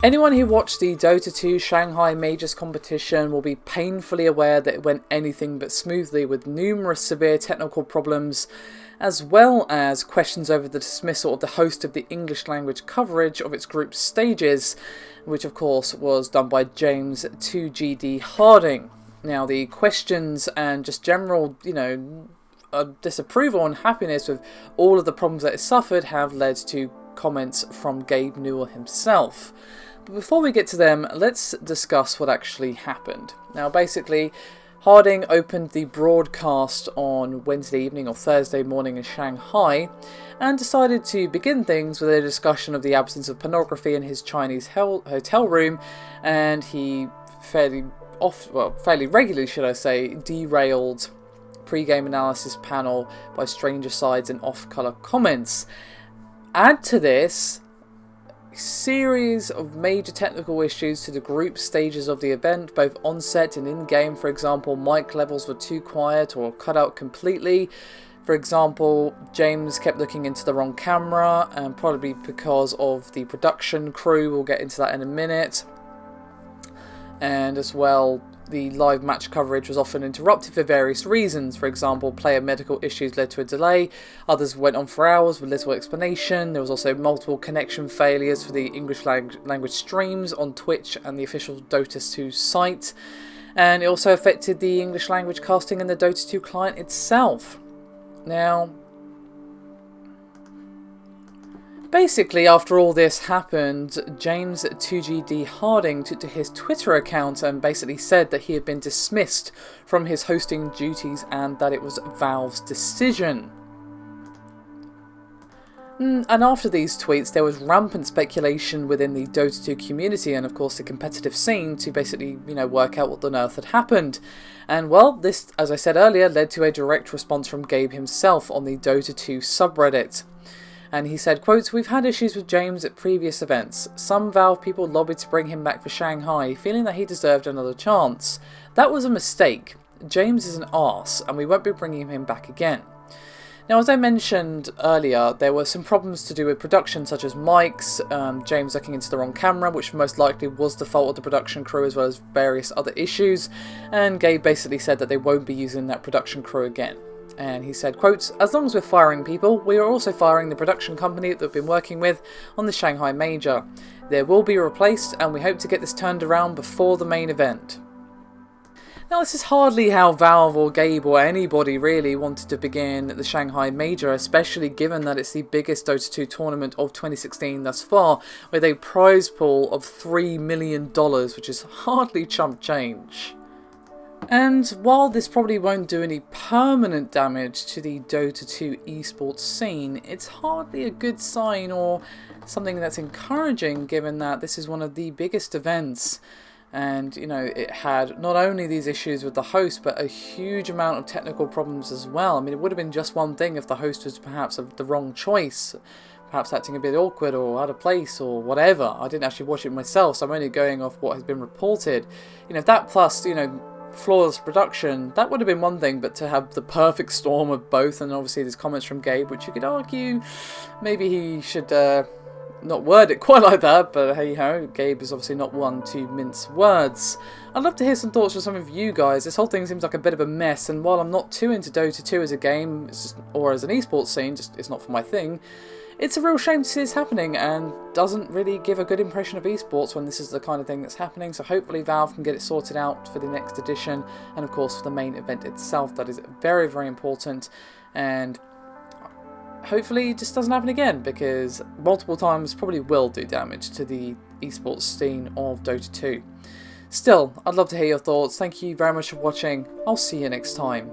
Anyone who watched the Dota 2 Shanghai Majors competition will be painfully aware that it went anything but smoothly, with numerous severe technical problems, as well as questions over the dismissal of the host of the English language coverage of its group stages, which of course was done by James 2GD Harding. Now, the questions and just general, disapproval and unhappiness with all of the problems that it suffered have led to comments from Gabe Newell himself. But before we get to them, let's discuss what actually happened. Now, basically, Harding opened the broadcast on Wednesday evening or Thursday morning in Shanghai and decided to begin things with a discussion of the absence of pornography in his Chinese hotel room, and he fairly regularly, should I say, derailed pre-game analysis panel by stranger sides and off-colour comments. Add to this a series of major technical issues to the group stages of the event, both on-set and in-game. For example, mic levels were too quiet or cut out completely. For example, James kept looking into the wrong camera, and probably because of the production crew. We'll get into that in a minute. And as well, the live match coverage was often interrupted for various reasons. For example, player medical issues led to a delay. Others went on for hours with little explanation. There was also multiple connection failures for the English language streams on Twitch and the official Dota 2 site. And it also affected the English language casting in the Dota 2 client itself. Now, basically, after all this happened, James 2GD Harding took to his Twitter account and basically said that he had been dismissed from his hosting duties and that it was Valve's decision. And after these tweets, there was rampant speculation within the Dota 2 community and, of course, the competitive scene to basically, work out what on earth had happened. And, well, this, as I said earlier, led to a direct response from Gabe himself on the Dota 2 subreddit. And he said, quote, "We've had issues with James at previous events. Some Valve people lobbied to bring him back for Shanghai, feeling that he deserved another chance. That was a mistake. James is an arse, and we won't be bringing him back again." Now, as I mentioned earlier, there were some problems to do with production, such as mics, James looking into the wrong camera, which most likely was the fault of the production crew, as well as various other issues. And Gabe basically said that they won't be using that production crew again. And he said, quote, "As long as we're firing people, we are also firing the production company that we've been working with on the Shanghai Major. They will be replaced, and we hope to get this turned around before the main event." Now, this is hardly how Valve or Gabe or anybody really wanted to begin the Shanghai Major, especially given that it's the biggest Dota 2 tournament of 2016 thus far, with a prize pool of $3 million, which is hardly chump change. And while this probably won't do any permanent damage to the Dota 2 esports scene, it's hardly a good sign or something that's encouraging, given that this is one of the biggest events. And, it had not only these issues with the host, but a huge amount of technical problems as well. I mean, it would have been just one thing if the host was perhaps the wrong choice, perhaps acting a bit awkward or out of place or whatever. I didn't actually watch it myself, so I'm only going off what has been reported. That plus, flawless production, that would have been one thing, but to have the perfect storm of both, and obviously there's comments from Gabe, which you could argue maybe he should not word it quite like that, but hey ho, Gabe is obviously not one to mince words. I'd love to hear some thoughts from some of you guys. This whole thing seems like a bit of a mess, and while I'm not too into Dota 2 as a game, or as an esports scene, it's not for my thing, it's a real shame to see this happening, and doesn't really give a good impression of esports when this is the kind of thing that's happening. So hopefully Valve can get it sorted out for the next edition, and of course for the main event itself. That is very, very important, and hopefully it just doesn't happen again, because multiple times probably will do damage to the esports scene of Dota 2. Still, I'd love to hear your thoughts. Thank you very much for watching. I'll see you next time.